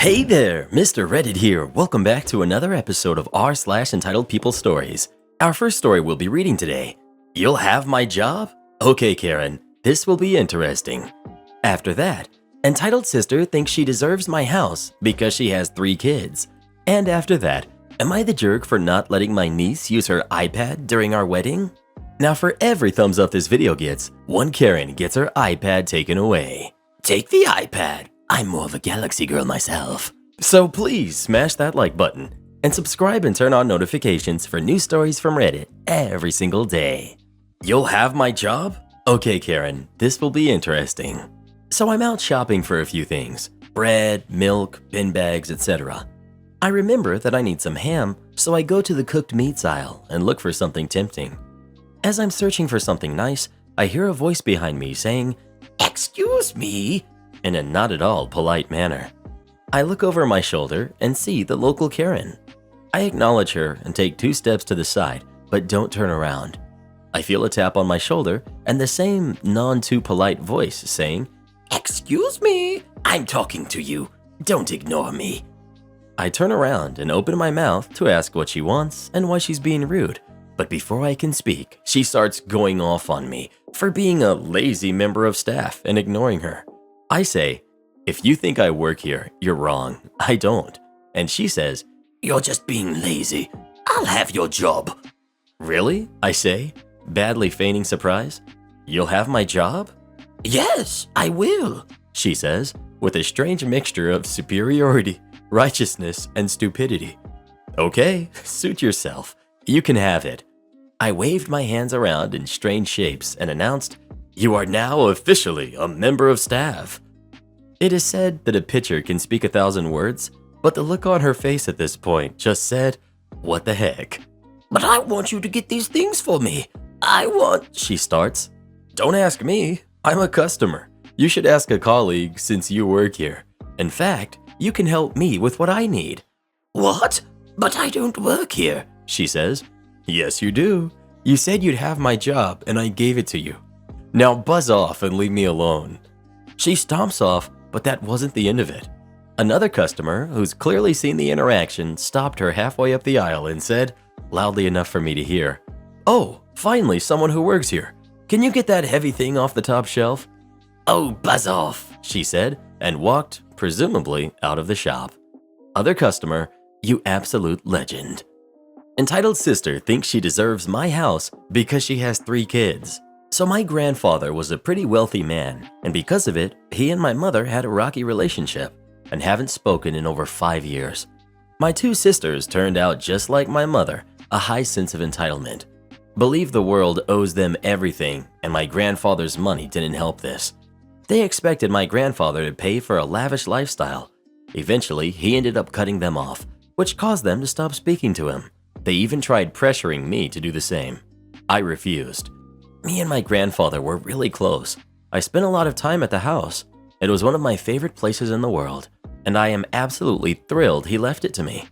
Hey there, Mr. Reddit here. Welcome back to another episode of r/entitled People Stories. Our first story we'll be reading today. You'll have my job? Okay, Karen, this will be interesting. After that, entitled sister thinks she deserves my house because she has 3 kids. And after that, am I the jerk for not letting my niece use her iPad during our wedding? Now for every thumbs up this video gets, one Karen gets her iPad taken away. Take the iPad. I'm more of a Galaxy girl myself. So please smash that like button and subscribe and turn on notifications for new stories from Reddit every single day. You'll have my job? Okay, Karen, this will be interesting. So I'm out shopping for a few things. Bread, milk, bin bags, etc. I remember that I need some ham, so I go to the cooked meats aisle and look for something tempting. As I'm searching for something nice, I hear a voice behind me saying, "Excuse me," in a not at all polite manner. I look over my shoulder and see the local Karen. I acknowledge her and take 2 steps to the side, but don't turn around. I feel a tap on my shoulder and the same non-too-polite voice saying, "Excuse me, I'm talking to you. Don't ignore me." I turn around and open my mouth to ask what she wants and why she's being rude. But before I can speak, she starts going off on me for being a lazy member of staff and ignoring her. I say, "If you think I work here, you're wrong. I don't." And she says, "You're just being lazy. I'll have your job." "Really?" I say, badly feigning surprise. "You'll have my job?" "Yes, I will," she says, with a strange mixture of superiority, righteousness, and stupidity. "Okay, suit yourself. You can have it." I waved my hands around in strange shapes and announced, "You are now officially a member of staff." It is said that a picture can speak 1,000 words, but the look on her face at this point just said, "What the heck?" "But I want you to get these things for me. I want," she starts. "Don't ask me. I'm a customer. You should ask a colleague since you work here. In fact, you can help me with what I need." "What? But I don't work here," she says. "Yes, you do. You said you'd have my job and I gave it to you. Now buzz off and leave me alone." She stomps off, but that wasn't the end of it. Another customer, who's clearly seen the interaction, stopped her halfway up the aisle and said, loudly enough for me to hear, "Oh, finally someone who works here. Can you get that heavy thing off the top shelf?" "Oh, buzz off," she said, and walked, presumably, out of the shop. Other customer, "You absolute legend." Entitled sister thinks she deserves my house because she has 3 kids. So my grandfather was a pretty wealthy man, and because of it, he and my mother had a rocky relationship and haven't spoken in over 5 years. My 2 sisters turned out just like my mother, a high sense of entitlement. Believe the world owes them everything, and my grandfather's money didn't help this. They expected my grandfather to pay for a lavish lifestyle. Eventually, he ended up cutting them off, which caused them to stop speaking to him. They even tried pressuring me to do the same. I refused. Me and my grandfather were really close. I spent a lot of time at the house. It was one of my favorite places in the world, and I am absolutely thrilled he left it to me.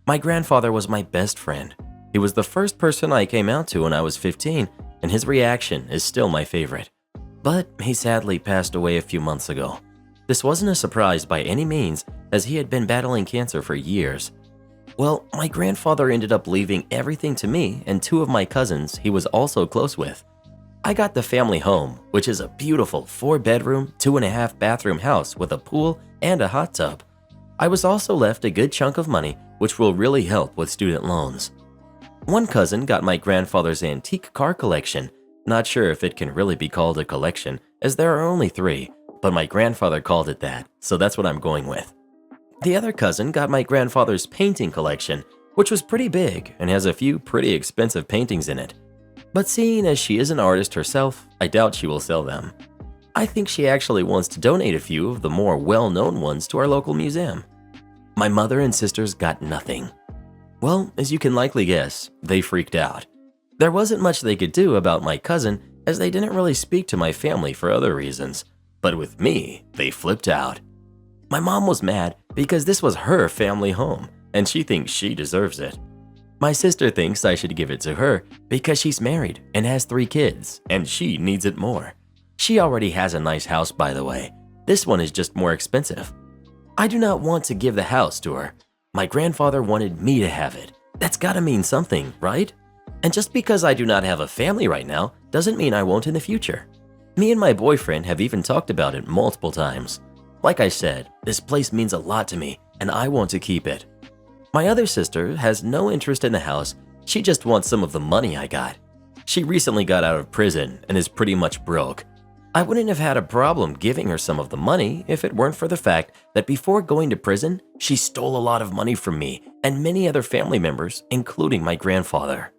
My grandfather was my best friend. He was the first person I came out to when I was 15, and his reaction is still my favorite. But he sadly passed away a few months ago. This wasn't a surprise by any means, as he had been battling cancer for years. Well, my grandfather ended up leaving everything to me and 2 of my cousins he was also close with. I got the family home, which is a beautiful 4-bedroom, 2.5-bathroom house with a pool and a hot tub. I was also left a good chunk of money, which will really help with student loans. One cousin got my grandfather's antique car collection. Not sure if it can really be called a collection, as there are only 3, but my grandfather called it that, so that's what I'm going with. The other cousin got my grandfather's painting collection, which was pretty big and has a few pretty expensive paintings in it. But seeing as she is an artist herself, I doubt she will sell them. I think she actually wants to donate a few of the more well-known ones to our local museum. My mother and sisters got nothing. Well, as you can likely guess, they freaked out. There wasn't much they could do about my cousin, as they didn't really speak to my family for other reasons. But with me, they flipped out. My mom was mad because this was her family home, and she thinks she deserves it. My sister thinks I should give it to her because she's married and has 3 kids, and she needs it more. She already has a nice house, by the way. This one is just more expensive. I do not want to give the house to her. My grandfather wanted me to have it. That's gotta mean something, right? And just because I do not have a family right now doesn't mean I won't in the future. Me and my boyfriend have even talked about it multiple times. Like I said, this place means a lot to me and I want to keep it. My other sister has no interest in the house, she just wants some of the money I got. She recently got out of prison and is pretty much broke. I wouldn't have had a problem giving her some of the money if it weren't for the fact that before going to prison, she stole a lot of money from me and many other family members, including my grandfather.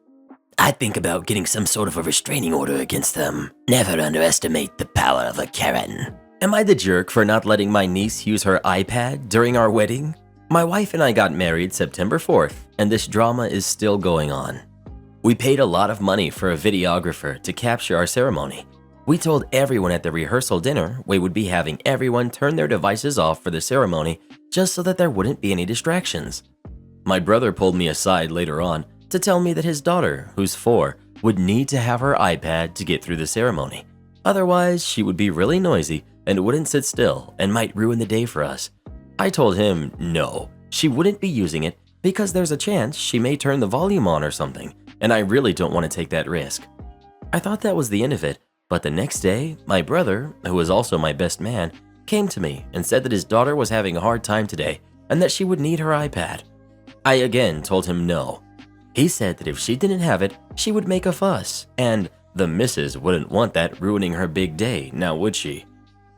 I'd think about getting some sort of a restraining order against them. Never underestimate the power of a Karen. Am I the jerk for not letting my niece use her iPad during our wedding? My wife and I got married September 4th, and this drama is still going on. We paid a lot of money for a videographer to capture our ceremony. We told everyone at the rehearsal dinner we would be having everyone turn their devices off for the ceremony just so that there wouldn't be any distractions. My brother pulled me aside later on to tell me that his daughter, who's 4, would need to have her iPad to get through the ceremony. Otherwise, she would be really noisy and wouldn't sit still and might ruin the day for us. I told him no, she wouldn't be using it because there's a chance she may turn the volume on or something, and I really don't want to take that risk. I thought that was the end of it, but the next day, my brother, who is also my best man, came to me and said that his daughter was having a hard time today and that she would need her iPad. I again told him no. He said that if she didn't have it, she would make a fuss, and the missus wouldn't want that ruining her big day, now would she?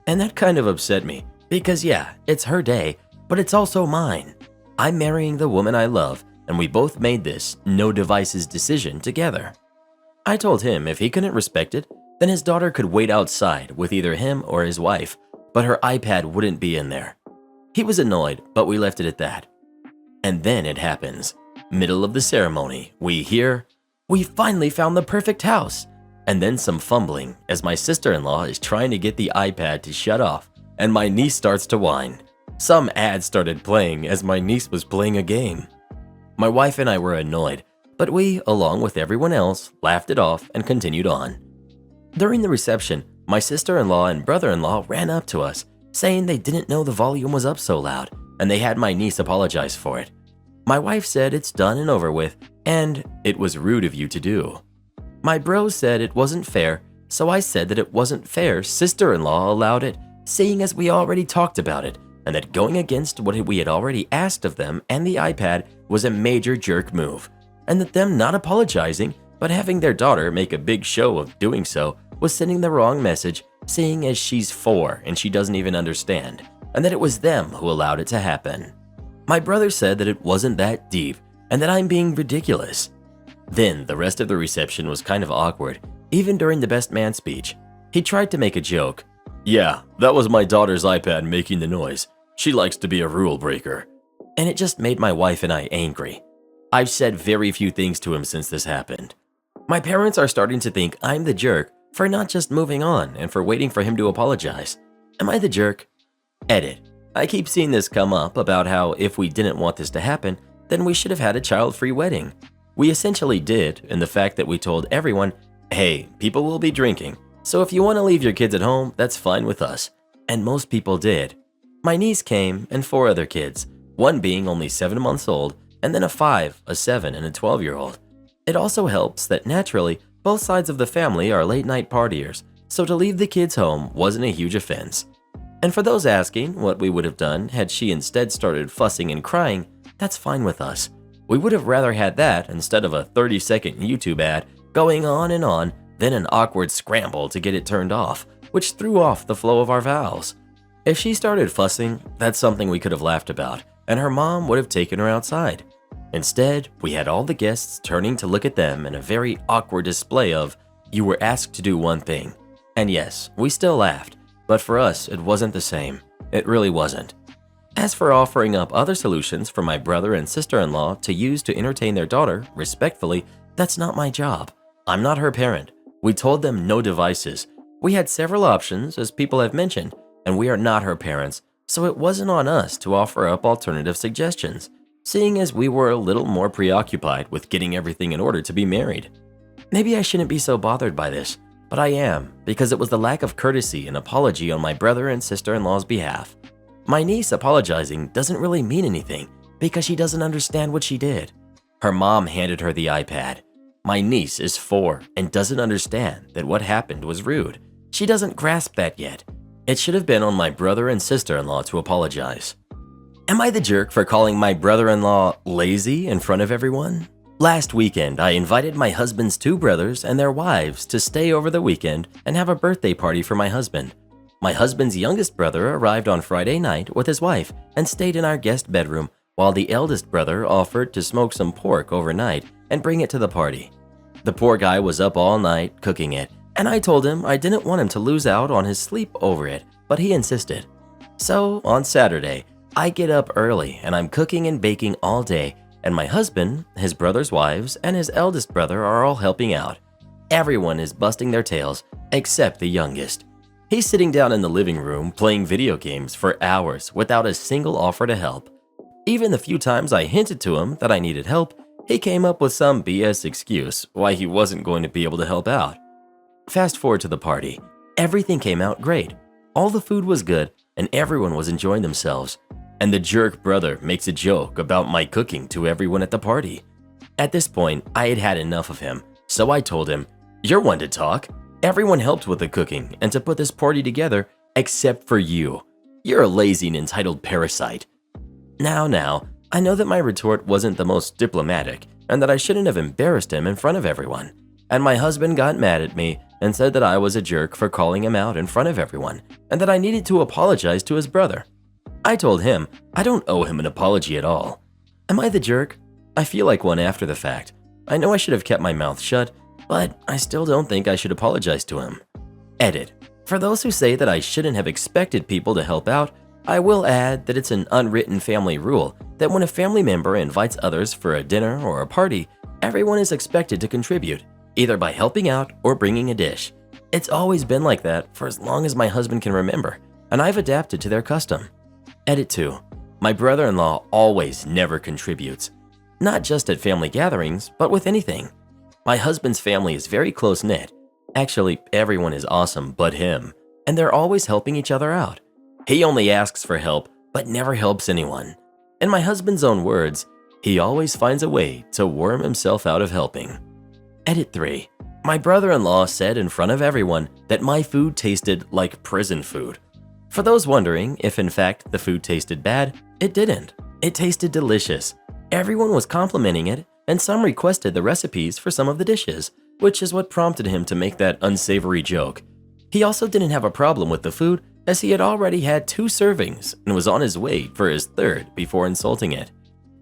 And that kind of upset me, because yeah, it's her day, but it's also mine. I'm marrying the woman I love, and we both made this no devices decision together. I told him if he couldn't respect it, then his daughter could wait outside with either him or his wife, but her iPad wouldn't be in there. He was annoyed, but we left it at that. And then it happens. Middle of the ceremony, we hear, "We finally found the perfect house." And then some fumbling as my sister-in-law is trying to get the iPad to shut off, and my niece starts to whine. Some ad started playing as my niece was playing a game. My wife and I were annoyed, but we, along with everyone else, laughed it off and continued on. During the reception, my sister-in-law and brother-in-law ran up to us, saying they didn't know the volume was up so loud, and they had my niece apologize for it. My wife said it's done and over with, and it was rude of you to do. My bros said it wasn't fair, so I said that it wasn't fair sister-in-law allowed it, seeing as we already talked about it, and that going against what we had already asked of them and the iPad was a major jerk move, and that them not apologizing but having their daughter make a big show of doing so was sending the wrong message, seeing as she's 4 and she doesn't even understand, and that it was them who allowed it to happen. My brother said that it wasn't that deep and that I'm being ridiculous. Then the rest of the reception was kind of awkward, even during the best man speech. He tried to make a joke. "Yeah, that was my daughter's iPad making the noise. She likes to be a rule breaker." And it just made my wife and I angry. I've said very few things to him since this happened. My parents are starting to think I'm the jerk for not just moving on and for waiting for him to apologize. Am I the jerk? Edit. I keep seeing this come up about how if we didn't want this to happen, then we should have had a child-free wedding. We essentially did in the fact that we told everyone, hey, people will be drinking, so if you want to leave your kids at home, that's fine with us. And most people did. My niece came and 4 other kids, one being only 7 months old, and then a 5, a 7, and a 12-year-old. It also helps that naturally, both sides of the family are late-night partiers, so to leave the kids home wasn't a huge offense. And for those asking what we would have done had she instead started fussing and crying, that's fine with us. We would have rather had that instead of a 30-second YouTube ad going on and on, then an awkward scramble to get it turned off, which threw off the flow of our vows. If she started fussing, that's something we could have laughed about, and her mom would have taken her outside. Instead, we had all the guests turning to look at them in a very awkward display of, you were asked to do one thing. And yes, we still laughed, but for us, it wasn't the same. It really wasn't. As for offering up other solutions for my brother and sister-in-law to use to entertain their daughter, respectfully, that's not my job. I'm not her parent. We told them no devices. We had several options, as people have mentioned, and we are not her parents, so it wasn't on us to offer up alternative suggestions, seeing as we were a little more preoccupied with getting everything in order to be married. Maybe I shouldn't be so bothered by this, but I am, because it was the lack of courtesy and apology on my brother and sister-in-law's behalf. My niece apologizing doesn't really mean anything because she doesn't understand what she did. Her mom handed her the iPad. My niece is 4 and doesn't understand that what happened was rude. She doesn't grasp that yet. It should have been on my brother and sister-in-law to apologize. Am I the jerk for calling my brother-in-law lazy in front of everyone? Last weekend, I invited my husband's 2 brothers and their wives to stay over the weekend and have a birthday party for my husband. My husband's youngest brother arrived on Friday night with his wife and stayed in our guest bedroom, while the eldest brother offered to smoke some pork overnight and bring it to the party. The poor guy was up all night cooking it, and I told him I didn't want him to lose out on his sleep over it, but he insisted. So, on Saturday, I get up early and I'm cooking and baking all day, and my husband, his brother's wives, and his eldest brother are all helping out. Everyone is busting their tails, except the youngest. He's sitting down in the living room playing video games for hours without a single offer to help. Even the few times I hinted to him that I needed help, he came up with some BS excuse why he wasn't going to be able to help out. Fast forward to the party. Everything came out great. All the food was good and everyone was enjoying themselves. And the jerk brother makes a joke about my cooking to everyone at the party. At this point, I had had enough of him, so I told him, "You're one to talk. Everyone helped with the cooking and to put this party together except for you. You're a lazy and entitled parasite." Now, I know that my retort wasn't the most diplomatic and that I shouldn't have embarrassed him in front of everyone. And my husband got mad at me and said that I was a jerk for calling him out in front of everyone and that I needed to apologize to his brother. I told him I don't owe him an apology at all. Am I the jerk? I feel like one after the fact. I know I should have kept my mouth shut, but I still don't think I should apologize to him. Edit. For those who say that I shouldn't have expected people to help out, I will add that it's an unwritten family rule that when a family member invites others for a dinner or a party, everyone is expected to contribute, either by helping out or bringing a dish. It's always been like that for as long as my husband can remember, and I've adapted to their custom. Edit 2. My brother-in-law always never contributes. Not just at family gatherings, but with anything. My husband's family is very close-knit. Actually, everyone is awesome but him, and they're always helping each other out. He only asks for help, but never helps anyone. In my husband's own words, he always finds a way to worm himself out of helping. Edit 3. My brother-in-law said in front of everyone that my food tasted like prison food. For those wondering if in fact the food tasted bad, it didn't. It tasted delicious. Everyone was complimenting it, and some requested the recipes for some of the dishes, which is what prompted him to make that unsavory joke. He also didn't have a problem with the food, as he had already had 2 servings and was on his way for his 3rd before insulting it.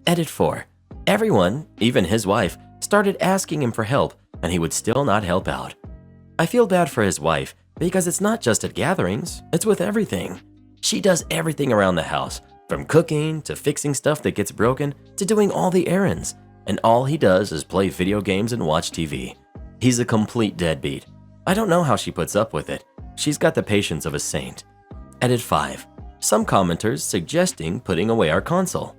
Edit 4. Everyone, even his wife, started asking him for help, and he would still not help out. I feel bad for his wife because it's not just at gatherings, it's with everything. She does everything around the house, from cooking to fixing stuff that gets broken to doing all the errands, and all he does is play video games and watch TV. He's a complete deadbeat. I don't know how she puts up with it. She's got the patience of a saint. Edit 5. Some commenters suggesting putting away our console.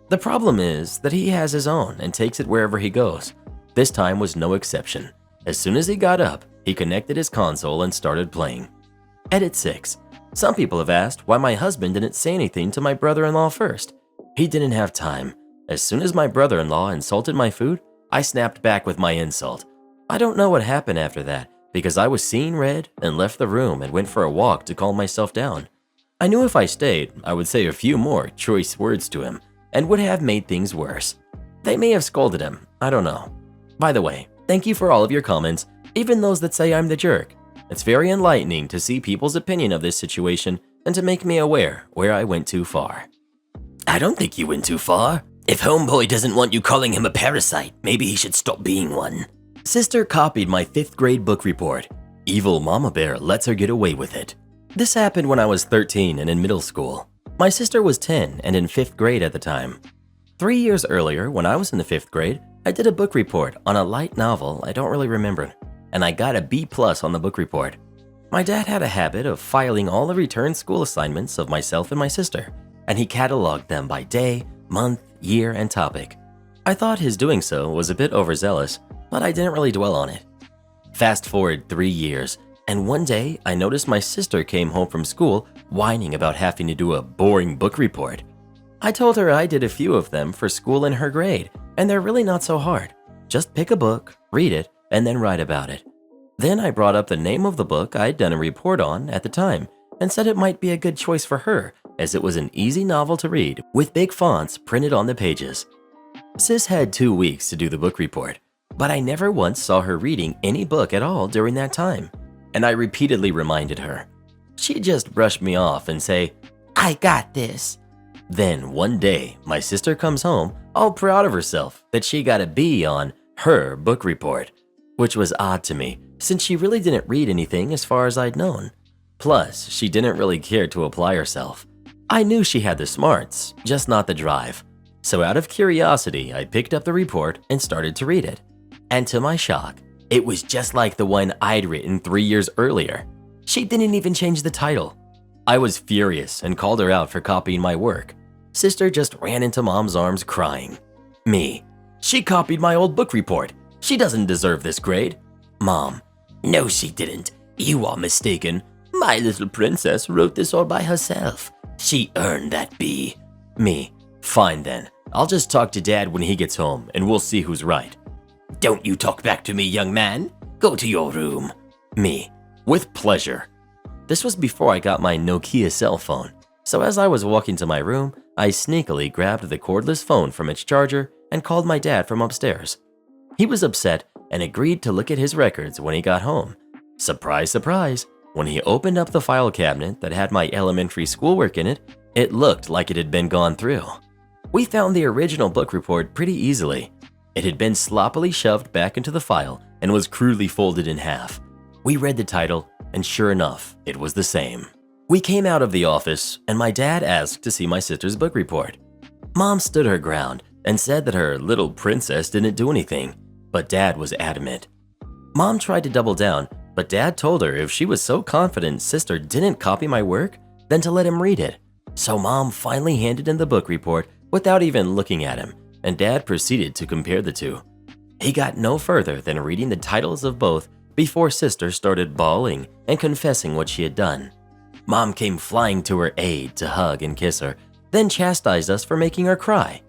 The problem is that he has his own and takes it wherever he goes. This time was no exception. As soon as he got up, he connected his console and started playing. Edit 6. Some people have asked why my husband didn't say anything to my brother-in-law first. He didn't have time. As soon as my brother-in-law insulted my food, I snapped back with my insult. I don't know what happened after that because I was seeing red and left the room and went for a walk to calm myself down. I knew if I stayed, I would say a few more choice words to him and would have made things worse. They may have scolded him, I don't know. By the way, thank you for all of your comments, even those that say I'm the jerk. It's very enlightening to see people's opinion of this situation and to make me aware where I went too far. I don't think you went too far. If homeboy doesn't want you calling him a parasite, maybe he should stop being one. Sister copied my 5th grade book report. Evil mama bear lets her get away with it. This happened when I was 13 and in middle school. My sister was 10 and in 5th grade at the time. 3 years earlier, when I was in the 5th grade, I did a book report on a light novel I don't really remember, and I got a B+ on the book report. My dad had a habit of filing all the return school assignments of myself and my sister, and he cataloged them by day, month, year, and topic. I thought his doing so was a bit overzealous, but I didn't really dwell on it. Fast forward 3 years, And one day, I noticed my sister came home from school whining about having to do a boring book report. I told her I did a few of them for school in her grade, and they're really not so hard. Just pick a book, read it, and then write about it. Then I brought up the name of the book I'd done a report on at the time and said it might be a good choice for her as it was an easy novel to read with big fonts printed on the pages. Sis had 2 weeks to do the book report, but I never once saw her reading any book at all during that time, and I repeatedly reminded her. She'd just brush me off and say, "I got this." Then one day, my sister comes home all proud of herself that she got a B on her book report, which was odd to me since she really didn't read anything as far as I'd known. Plus, she didn't really care to apply herself. I knew she had the smarts, just not the drive. So out of curiosity, I picked up the report and started to read it. And to my shock, it was just like the one I'd written 3 years earlier. She didn't even change the title. I was furious and called her out for copying my work. Sister just ran into Mom's arms crying. Me, "She copied my old book report. She doesn't deserve this grade." Mom, "No, she didn't. You are mistaken. My little princess wrote this all by herself. She earned that B." Me, "Fine then. I'll just talk to Dad when he gets home and we'll see who's right." "Don't you talk back to me, young man. Go to your room." Me, "With pleasure." This was before I got my Nokia cell phone, so as I was walking to my room, I sneakily grabbed the cordless phone from its charger and called my dad from upstairs. He was upset and agreed to look at his records when he got home. Surprise, surprise, when he opened up the file cabinet that had my elementary schoolwork in it, it looked like it had been gone through. We found the original book report pretty easily. It had been sloppily shoved back into the file and was crudely folded in half. We read the title, and sure enough, it was the same. We came out of the office, and my dad asked to see my sister's book report. Mom stood her ground and said that her little princess didn't do anything, but Dad was adamant. Mom tried to double down, but Dad told her if she was so confident Sister didn't copy my work, then to let him read it. So Mom finally handed in the book report without even looking at him, and Dad proceeded to compare the two. He got no further than reading the titles of both before Sister started bawling and confessing what she had done. Mom came flying to her aid to hug and kiss her, then chastised us for making her cry.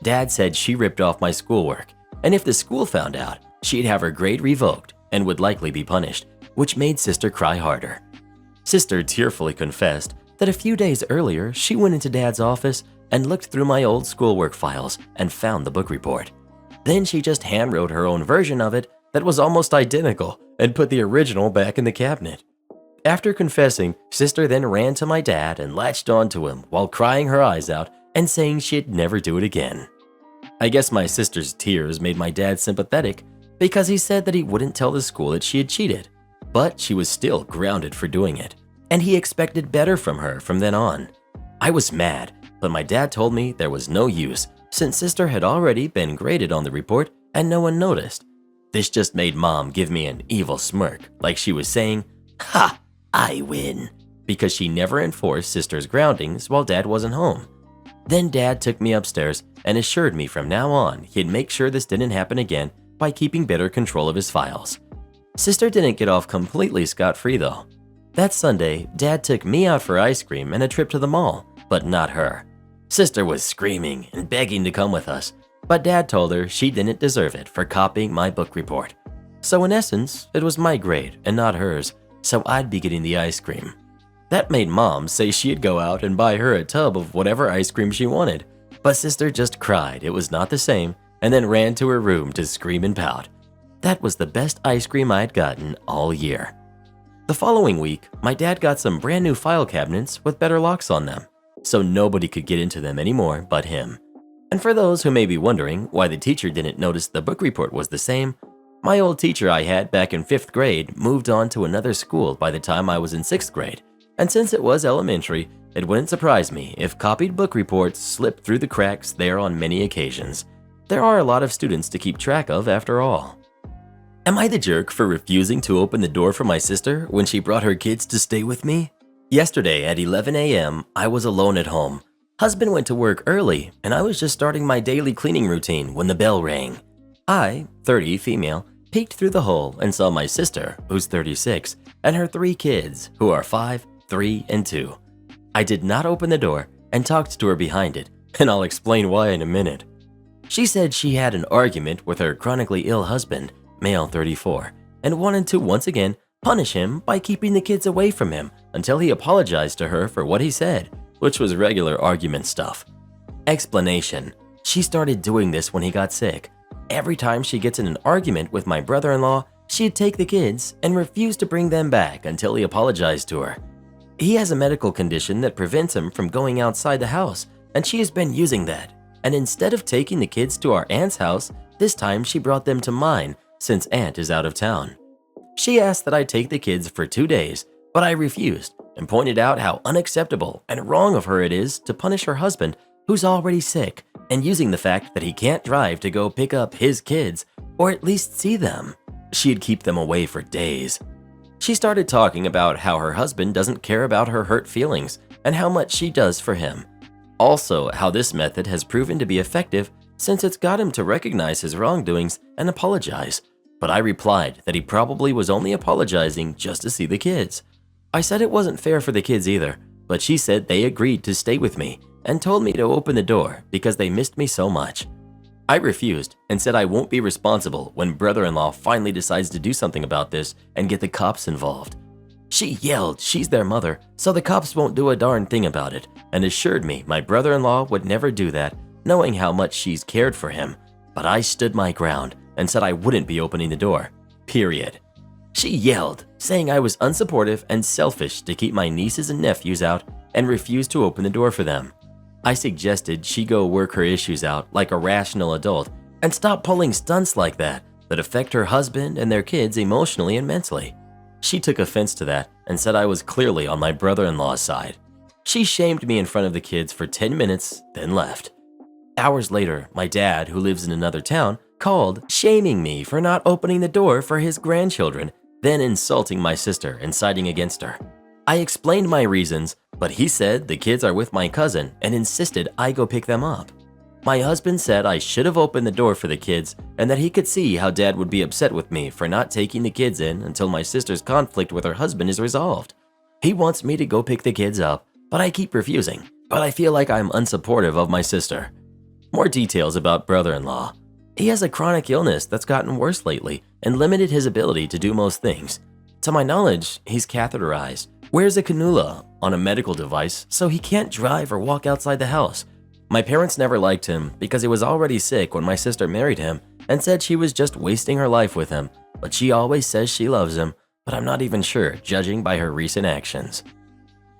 Dad said she ripped off my schoolwork, and if the school found out, she'd have her grade revoked and would likely be punished, which made Sister cry harder. Sister tearfully confessed that a few days earlier she went into Dad's office and looked through my old schoolwork files and found the book report. Then she just handwrote her own version of it that was almost identical and put the original back in the cabinet. After confessing, Sister then ran to my dad and latched onto him while crying her eyes out and saying she'd never do it again. I guess my sister's tears made my dad sympathetic because he said that he wouldn't tell the school that she had cheated, but she was still grounded for doing it, and he expected better from her from then on. I was mad, but my dad told me there was no use since Sister had already been graded on the report and no one noticed. This just made Mom give me an evil smirk, like she was saying, "Ha, I win," because she never enforced Sister's groundings while Dad wasn't home. Then Dad took me upstairs and assured me from now on he'd make sure this didn't happen again by keeping better control of his files. Sister didn't get off completely scot-free though. That Sunday, Dad took me out for ice cream and a trip to the mall, but not her. Sister was screaming and begging to come with us, but Dad told her she didn't deserve it for copying my book report. So in essence, it was my grade and not hers, so I'd be getting the ice cream. That made Mom say she'd go out and buy her a tub of whatever ice cream she wanted, but Sister just cried it was not the same and then ran to her room to scream and pout. That was the best ice cream I'd gotten all year. The following week, my dad got some brand new file cabinets with better locks on them, so nobody could get into them anymore but him. And for those who may be wondering why the teacher didn't notice the book report was the same, my old teacher I had back in 5th grade moved on to another school by the time I was in 6th grade, and since it was elementary, it wouldn't surprise me if copied book reports slipped through the cracks there on many occasions. There are a lot of students to keep track of after all. Am I the jerk for refusing to open the door for my sister when she brought her kids to stay with me? Yesterday at 11 a.m., I was alone at home. Husband went to work early, and I was just starting my daily cleaning routine when the bell rang. I, 30, female, peeked through the hole and saw my sister, who's 36, and her 3 kids, who are 5, 3, and 2. I did not open the door and talked to her behind it, and I'll explain why in a minute. She said she had an argument with her chronically ill husband, male 34, and wanted to once again punish him by keeping the kids away from him until he apologized to her for what he said, which was regular argument stuff. Explanation: she started doing this when he got sick. Every time she gets in an argument with my brother-in-law, she'd take the kids and refuse to bring them back until he apologized to her. He has a medical condition that prevents him from going outside the house, and she has been using that. And instead of taking the kids to our aunt's house, this time she brought them to mine since aunt is out of town. She asked that I take the kids for 2 days, but I refused and pointed out how unacceptable and wrong of her it is to punish her husband, who's already sick, and using the fact that he can't drive to go pick up his kids or at least see them. She'd keep them away for days. She started talking about how her husband doesn't care about her hurt feelings and how much she does for him. Also, how this method has proven to be effective since it's got him to recognize his wrongdoings and apologize. But I replied that he probably was only apologizing just to see the kids. I said it wasn't fair for the kids either, but she said they agreed to stay with me and told me to open the door because they missed me so much. I refused and said I won't be responsible when brother-in-law finally decides to do something about this and get the cops involved. She yelled she's their mother, so the cops won't do a darn thing about it, and assured me my brother-in-law would never do that, knowing how much she's cared for him. But I stood my ground and said I wouldn't be opening the door, period. She yelled, saying I was unsupportive and selfish to keep my nieces and nephews out and refused to open the door for them. I suggested she go work her issues out like a rational adult and stop pulling stunts like that affect her husband and their kids emotionally and mentally. She took offense to that and said I was clearly on my brother-in-law's side. She shamed me in front of the kids for 10 minutes, then left. Hours later, my dad, who lives in another town, called, shaming me for not opening the door for his grandchildren, then insulting my sister and siding against her. I explained my reasons, but he said the kids are with my cousin and insisted I go pick them up. My husband said I should have opened the door for the kids and that he could see how dad would be upset with me for not taking the kids in until my sister's conflict with her husband is resolved. He wants me to go pick the kids up, but I keep refusing, but I feel like I'm unsupportive of my sister. More details about brother-in-law. He has a chronic illness that's gotten worse lately and limited his ability to do most things. To my knowledge, he's catheterized, wears a cannula on a medical device so he can't drive or walk outside the house. My parents never liked him because he was already sick when my sister married him and said she was just wasting her life with him, but she always says she loves him, but I'm not even sure judging by her recent actions.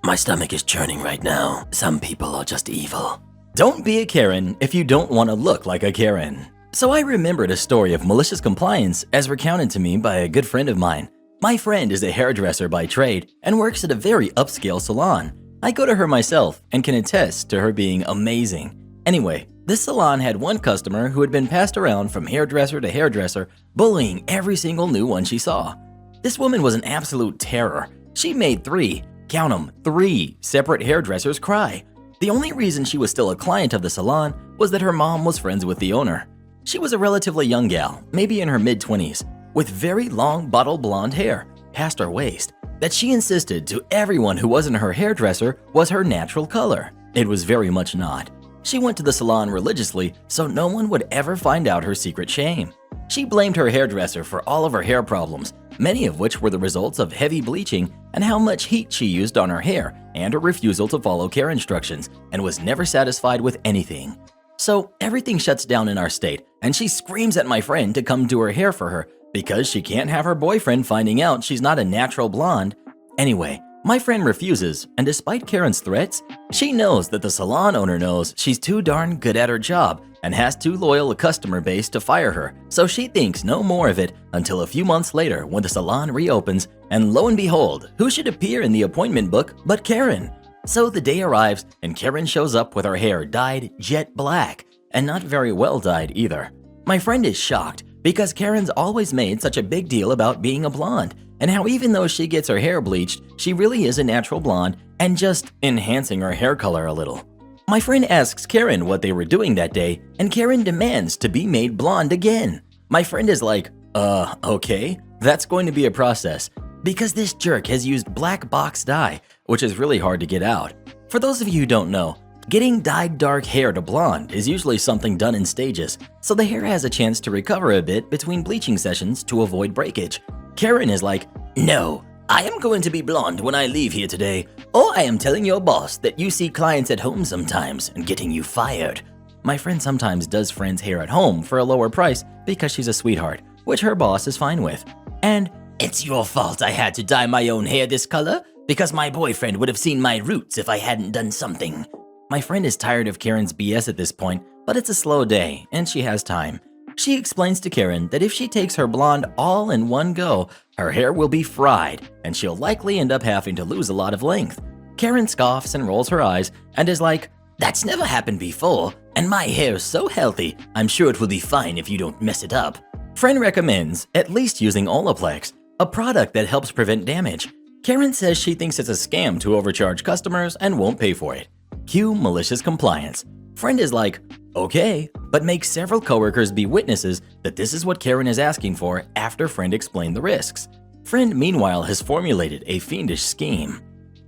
My stomach is churning right now. Some people are just evil. Don't be a Karen if you don't want to look like a Karen. So I remembered a story of malicious compliance as recounted to me by a good friend of mine. My friend is a hairdresser by trade and works at a very upscale salon. I go to her myself and can attest to her being amazing. Anyway, this salon had one customer who had been passed around from hairdresser to hairdresser, bullying every single new one she saw. This woman was an absolute terror. She made 3, count 'em, 3 separate hairdressers cry. The only reason she was still a client of the salon was that her mom was friends with the owner. She was a relatively young gal, maybe in her mid-20s, with very long bottle blonde hair, past her waist, that she insisted to everyone who wasn't her hairdresser was her natural color. It was very much not. She went to the salon religiously so no one would ever find out her secret shame. She blamed her hairdresser for all of her hair problems, many of which were the results of heavy bleaching and how much heat she used on her hair and her refusal to follow care instructions, and was never satisfied with anything. So everything shuts down in our state, and she screams at my friend to come do her hair for her because she can't have her boyfriend finding out she's not a natural blonde. Anyway, my friend refuses, and despite Karen's threats, she knows that the salon owner knows she's too darn good at her job and has too loyal a customer base to fire her, so she thinks no more of it until a few months later when the salon reopens, and lo and behold, who should appear in the appointment book but Karen? So the day arrives and Karen shows up with her hair dyed jet black, and not very well dyed either. My friend is shocked because Karen's always made such a big deal about being a blonde, and how even though she gets her hair bleached, she really is a natural blonde and just enhancing her hair color a little. My friend asks Karen what they were doing that day, and Karen demands to be made blonde again. My friend is like, okay, that's going to be a process. because this jerk has used black box dye, which is really hard to get out. For those of you who don't know, getting dyed dark hair to blonde is usually something done in stages, so the hair has a chance to recover a bit between bleaching sessions to avoid breakage. Karen is like, "No, I am going to be blonde when I leave here today, or I am telling your boss that you see clients at home sometimes and getting you fired." My friend sometimes does friends' hair at home for a lower price because she's a sweetheart, which her boss is fine with. And it's your fault I had to dye my own hair this color because my boyfriend would have seen my roots if I hadn't done something. My friend is tired of Karen's BS at this point, but it's a slow day and she has time. She explains to Karen that if she takes her blonde all in one go, her hair will be fried and she'll likely end up having to lose a lot of length. Karen scoffs and rolls her eyes and is like, "That's never happened before, and my hair's so healthy, I'm sure it will be fine if you don't mess it up." Friend recommends at least using Olaplex, a product that helps prevent damage. Karen says she thinks it's a scam to overcharge customers and won't pay for it. Cue malicious compliance. Friend is like, "Okay," but makes several coworkers be witnesses that this is what Karen is asking for after friend explained the risks. Friend meanwhile has formulated a fiendish scheme.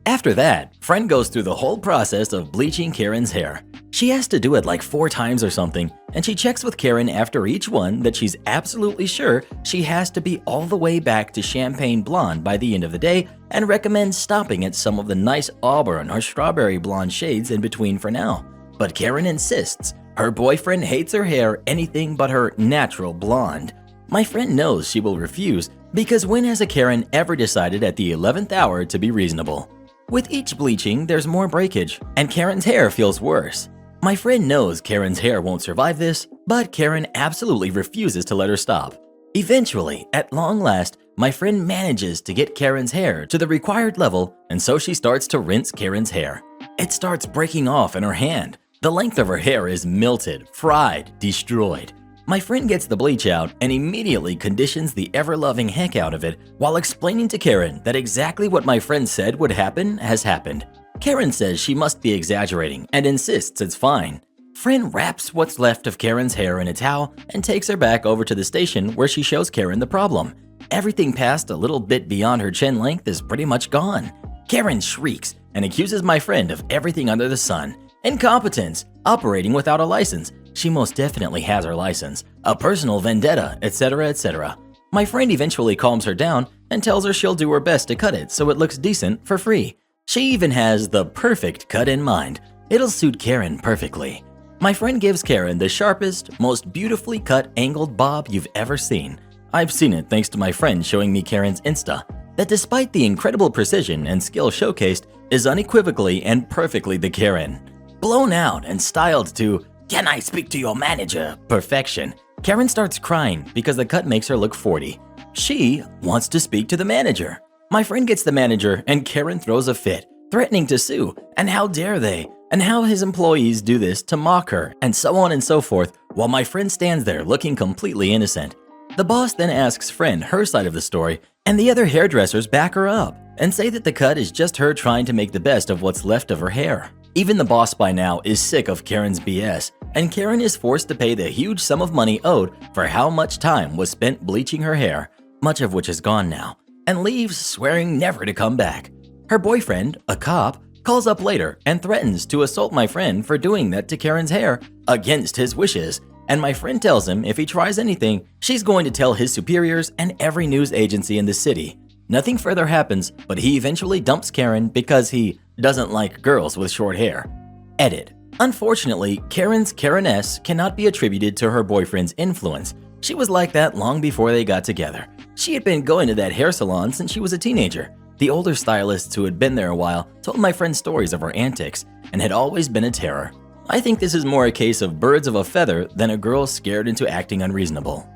After that, friend goes through the whole process of bleaching Karen's hair. She has to do it like 4 times or something, and she checks with Karen after each one that she's absolutely sure she has to be all the way back to champagne blonde by the end of the day, and recommends stopping at some of the nice auburn or strawberry blonde shades in between for now. But Karen insists her boyfriend hates her hair anything but her natural blonde. My friend knows she will refuse because when has a Karen ever decided at the 11th hour to be reasonable? With each bleaching, there's more breakage, and Karen's hair feels worse. My friend knows Karen's hair won't survive this, but Karen absolutely refuses to let her stop. Eventually, at long last, my friend manages to get Karen's hair to the required level, and so she starts to rinse Karen's hair. It starts breaking off in her hand. The length of her hair is melted, fried, destroyed. My friend gets the bleach out and immediately conditions the ever-loving heck out of it while explaining to Karen that exactly what my friend said would happen has happened. Karen says she must be exaggerating and insists it's fine. Friend wraps what's left of Karen's hair in a towel and takes her back over to the station where she shows Karen the problem. Everything past a little bit beyond her chin length is pretty much gone. Karen shrieks and accuses my friend of everything under the sun. Incompetence, operating without a license. She most definitely has her license, a personal vendetta, etc., etc. My friend eventually calms her down and tells her she'll do her best to cut it so it looks decent for free. She even has the perfect cut in mind. It'll suit Karen perfectly. My friend gives Karen the sharpest, most beautifully cut angled bob you've ever seen. I've seen it thanks to my friend showing me Karen's Insta, that despite the incredible precision and skill showcased, is unequivocally and perfectly the Karen. Blown out and styled to "Can I speak to your manager?" perfection, Karen starts crying because the cut makes her look 40. She wants to speak to the manager. My friend gets the manager and Karen throws a fit, threatening to sue, and how dare they, and how his employees do this to mock her, and so on and so forth, while my friend stands there looking completely innocent. The boss then asks friend her side of the story, and the other hairdressers back her up and say that the cut is just her trying to make the best of what's left of her hair. Even the boss by now is sick of Karen's BS, and Karen is forced to pay the huge sum of money owed for how much time was spent bleaching her hair, much of which is gone now, and leaves swearing never to come back. Her boyfriend, a cop, calls up later and threatens to assault my friend for doing that to Karen's hair against his wishes, and my friend tells him if he tries anything, she's going to tell his superiors and every news agency in the city. Nothing further happens, but he eventually dumps Karen because he doesn't like girls with short hair. Edit. Unfortunately, Karen's Karen-ness cannot be attributed to her boyfriend's influence. She was like that long before they got together. She had been going to that hair salon since she was a teenager. The older stylists who had been there a while told my friend stories of her antics and had always been a terror. I think this is more a case of birds of a feather than a girl scared into acting unreasonable.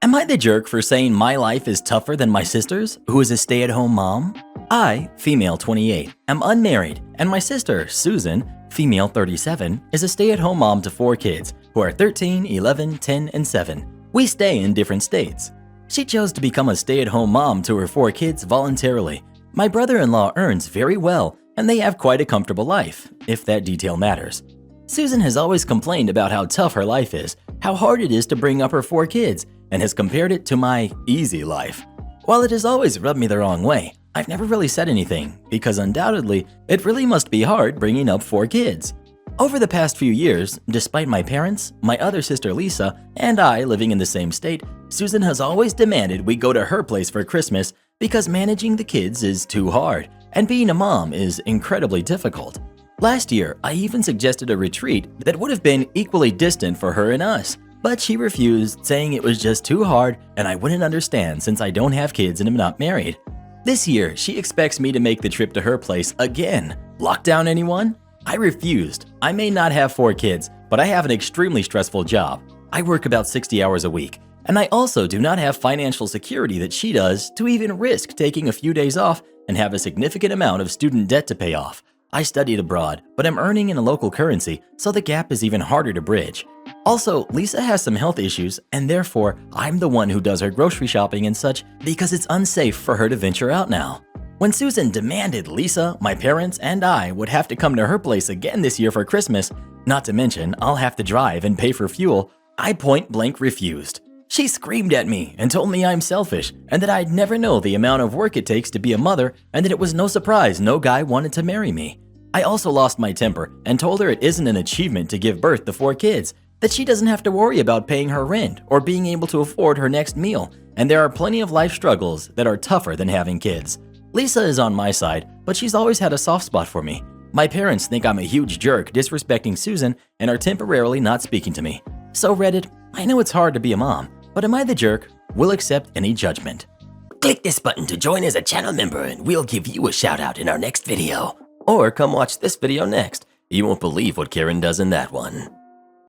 Am I the jerk for saying my life is tougher than my sister's, who is a stay-at-home mom? I, female 28, am unmarried, and my sister, Susan, female 37, is a stay-at-home mom to 4 kids, who are 13, 11, 10, and 7. We stay in different states. She chose to become a stay-at-home mom to her 4 kids voluntarily. My brother-in-law earns very well, and they have quite a comfortable life, if that detail matters. Susan has always complained about how tough her life is, how hard it is to bring up her 4 kids, and has compared it to my easy life. While it has always rubbed me the wrong way, I've never really said anything because undoubtedly, it really must be hard bringing up 4 kids. Over the past few years, despite my parents, my other sister Lisa, and I living in the same state, Susan has always demanded we go to her place for Christmas because managing the kids is too hard, and being a mom is incredibly difficult. Last year, I even suggested a retreat that would have been equally distant for her and us, but she refused, saying it was just too hard and I wouldn't understand since I don't have kids and am not married. This year, she expects me to make the trip to her place again. Lockdown, anyone? I refused. I may not have 4 kids, but I have an extremely stressful job. I work about 60 hours a week, and I also do not have financial security that she does to even risk taking a few days off and have a significant amount of student debt to pay off. I studied abroad, but am earning in a local currency, so the gap is even harder to bridge. Also, Lisa has some health issues, and therefore, I'm the one who does her grocery shopping and such because it's unsafe for her to venture out now. When Susan demanded Lisa, my parents, and I would have to come to her place again this year for Christmas, not to mention I'll have to drive and pay for fuel, I point blank refused. She screamed at me and told me I'm selfish and that I'd never know the amount of work it takes to be a mother and that it was no surprise no guy wanted to marry me. I also lost my temper and told her it isn't an achievement to give birth to 4 kids, that she doesn't have to worry about paying her rent or being able to afford her next meal, and there are plenty of life struggles that are tougher than having kids. Lisa is on my side, but she's always had a soft spot for me. My parents think I'm a huge jerk disrespecting Susan and are temporarily not speaking to me. So Reddit, I know it's hard to be a mom, but am I the jerk? We'll accept any judgment. Click this button to join as a channel member and we'll give you a shout out in our next video. Or come watch this video next. You won't believe what Karen does in that one.